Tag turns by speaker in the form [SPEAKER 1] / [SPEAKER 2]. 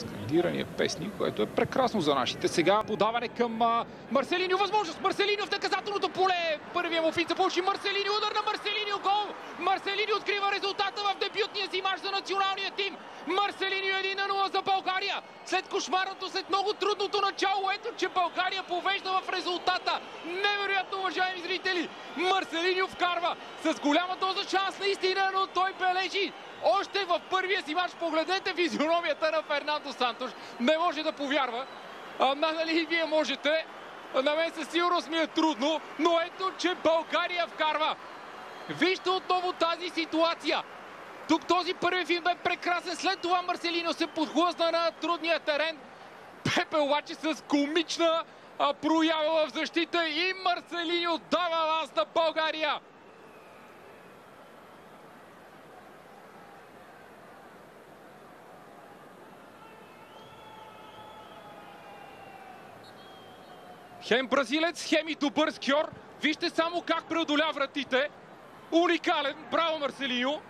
[SPEAKER 1] скандирания песни, което е прекрасно за нашите. Сега подаване към Марселиньо. Възможност! Марселиньо в наказателното поле. Първият му финт получи Марселиньо. Удар на Марселиньо. Гол! Марселиньо открива резултата в дебютния си мач за националния тим. Марселиньо 1-0 за България. След кошмарното, след много трудното начало, ето че България повежда в резултата. Невероятно, уважаеми зрители! Марселиньо вкарва с голяма доза шанс наистина, но той бележи. Още в първия си мач погледнете физиономията на Фернандо Сантош. Не може да повярва. Нали и вие можете. На мен със сигурност ми е трудно, но ето че България вкарва. Вижте отново тази ситуация. Тук този първи филм бе прекрасен. След това Марселиньо се подхлъзна на трудния терен. Пепе обаче с комична проява в защита и Марселиньо дава аванс на България. Хем бразилец, хем и добър скиор. Вижте само как преодоля вратите. Уникален. Браво, Марселиньо.